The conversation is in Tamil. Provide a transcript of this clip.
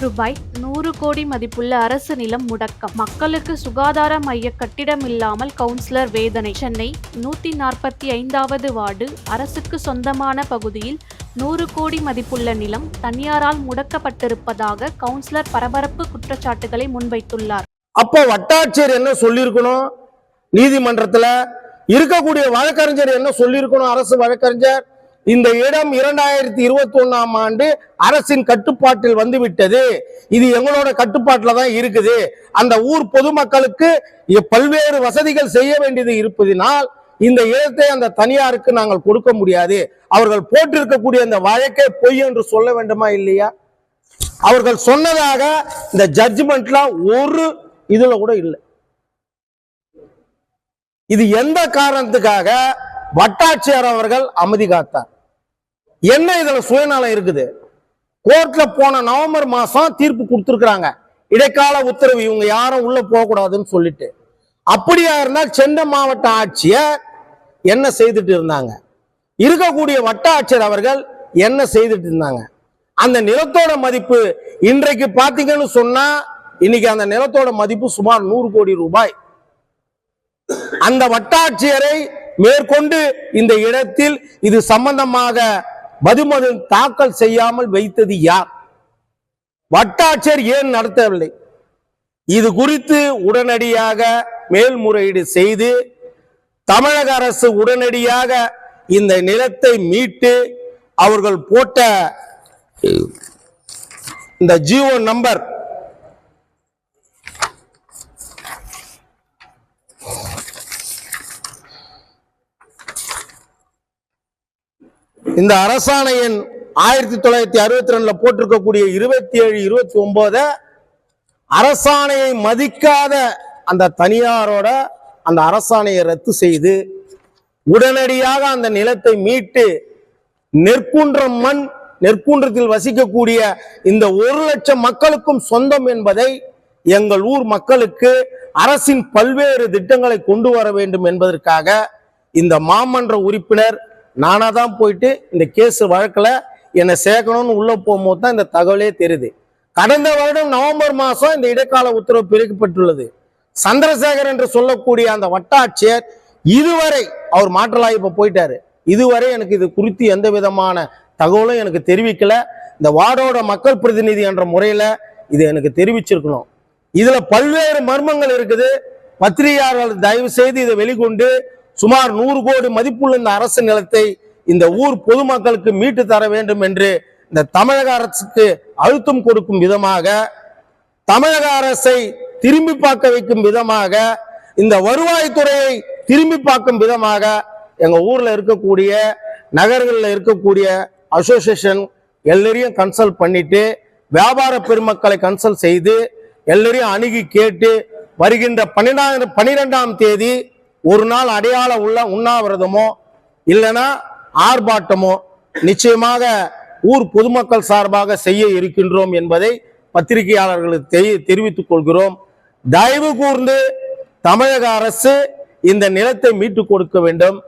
ரூபாய் 100 கோடி மதிப்புள்ள அரசு நிலம் முடக்கம். மக்களுக்கு சுகாதார மைய கட்டிடம் இல்லாமல் கவுன்சிலர் வேதனை. சென்னை 145வது வார்டு அரசுக்கு சொந்தமான பகுதியில் 100 கோடி மதிப்புள்ள நிலம் தனியாரால் முடக்கப்பட்டிருப்பதாக கவுன்சிலர் பரபரப்பு குற்றச்சாட்டுகளை முன்வைத்துள்ளார். அப்போ வட்டாட்சியர் என்ன சொல்லியிருக்கணும்? நீதிமன்றத்துல இருக்கக்கூடிய வழக்கறிஞர் என்ன சொல்லியிருக்கணும்? அரசு வழக்கறிஞர், இந்த இடம் 2021ஆம் ஆண்டு அரசின் கட்டுப்பாட்டில் வந்துவிட்டது, இது எங்களோட கட்டுப்பாட்டில் தான் இருக்குது, அந்த ஊர் பொதுமக்களுக்கு பல்வேறு வசதிகள் செய்ய வேண்டியது இருப்பதினால் இந்த இடத்தை அந்த தனியாருக்கு நாங்கள் கொடுக்க முடியாது. அவர்கள் போட்டிருக்கக்கூடிய அந்த வழக்கை பொய் என்று சொல்ல வேண்டுமா இல்லையா? அவர்கள் சொன்னதாக இந்த ஜட்ஜ்மெண்ட்ல ஒரு இதுல கூட இல்லை. இது எந்த காரணத்துக்காக வட்டாட்சியர் அவர்கள் அமைதி காத்தார்? என்ன இதுல சுயநலம் இருக்குது? கோர்ட்ல போன நவம்பர் மாசம் தீர்ப்பு கொடுத்திருக்கிறாங்க, இடைக்கால உத்தரவு, இவங்க யாரும் உள்ள போக கூடாதுன்னு சொல்லிட்டு. அப்படியா இருந்தால் சென்னை மாவட்ட ஆட்சியர் என்ன செய்துட்டு இருந்தாங்க? இருக்கக்கூடிய வட்டாட்சியர் அவர்கள் என்ன செய்துட்டு இருந்தாங்க? அந்த நிலத்தோட மதிப்பு இன்றைக்கு பாத்தீங்கன்னு சொன்னா, இன்னைக்கு அந்த நிலத்தோட மதிப்பு சுமார் 100 கோடி ரூபாய். அந்த வட்டாட்சியரை மேற்கொண்டு இந்த இடத்தில் இது சம்பந்தமாக மதுமது தாக்கல் செய்யாமல் வைத்தது யார்? வட்டாட்சியர் ஏன் நடத்தவில்லை? இது குறித்து உடனடியாக மேல்முறையீடு செய்து தமிழக அரசு உடனடியாக இந்த நிலத்தை மீட்டு அவர்கள் போட்ட இந்த ஜியோ நம்பர் இந்த அரசாணையின் 1962 போட்டிருக்கக்கூடிய 27-29 அரசாணையை மதிக்காத அந்த தனியாரோட அந்த அரசாணையை ரத்து செய்து உடனடியாக அந்த நிலத்தை மீட்டு நெற்குன்றம் மண், நெற்குன்றத்தில் வசிக்கக்கூடிய இந்த 1 லட்சம் மக்களுக்கும் சொந்தம் என்பதை எங்கள் ஊர் மக்களுக்கு அரசின் பல்வேறு திட்டங்களை கொண்டு வர வேண்டும் என்பதற்காக இந்த மாமன்ற உறுப்பினர் நானா தான் போயிட்டு இந்த கேஸ் வழக்குல என்னை சேர்க்கணும்னு உள்ள போகும்போது தான் இந்த தகவலே தெரியுது. கடந்த வருடம் நவம்பர் மாசம் இந்த இடைக்கால உத்தரவு பிறக்கப்பட்டுள்ளது. சந்திரசேகர் என்று சொல்லக்கூடிய அந்த வட்டாட்சியர் இதுவரை, அவர் மாற்றலாகி இப்ப போயிட்டாரு, இதுவரை எனக்கு இது குறித்து எந்த விதமான தகவலும் எனக்கு தெரிவிக்கல. இந்த வார்டோட மக்கள் பிரதிநிதி என்ற முறையில இது எனக்கு தெரிவிச்சிருக்கணும். இதுல பல்வேறு மர்மங்கள் இருக்குது. பத்திரிகையாளர்கள் தயவு செய்து இதை வெளிக்கொண்டு சுமார் 100 கோடி மதிப்புள்ள இந்த அரசு நிலத்தை இந்த ஊர் பொதுமக்களுக்கு மீட்டு தர வேண்டும் என்று இந்த தமிழக அரசுக்கு அழுத்தம் கொடுக்கும் விதமாக, தமிழக அரசை திரும்பி பார்க்க வைக்கும் விதமாக, இந்த வருவாய்த்துறையை திரும்பி பார்க்கும் விதமாக எங்க ஊர்ல இருக்கக்கூடிய நகர்களில் இருக்கக்கூடிய அசோசியேஷன் எல்லாரையும் கன்சல்ட் பண்ணிட்டு, வியாபார பெருமக்களை கன்சல்ட் செய்து எல்லாரையும் அணுகி கேட்டு வருகின்ற 12ஆம் தேதி ஒரு நாள் அடையாள உள்ள உண்ணாவிரதமோ இல்லைன்னா ஆர்ப்பாட்டமோ நிச்சயமாக ஊர் பொதுமக்கள் சார்பாக செய்ய இருக்கின்றோம் என்பதை பத்திரிகையாளர்களுக்கு தெரிவித்துக் கொள்கிறோம். தயவு கூர்ந்து தமிழக அரசு இந்த நிலத்தை மீட்டுக் கொடுக்க வேண்டும்.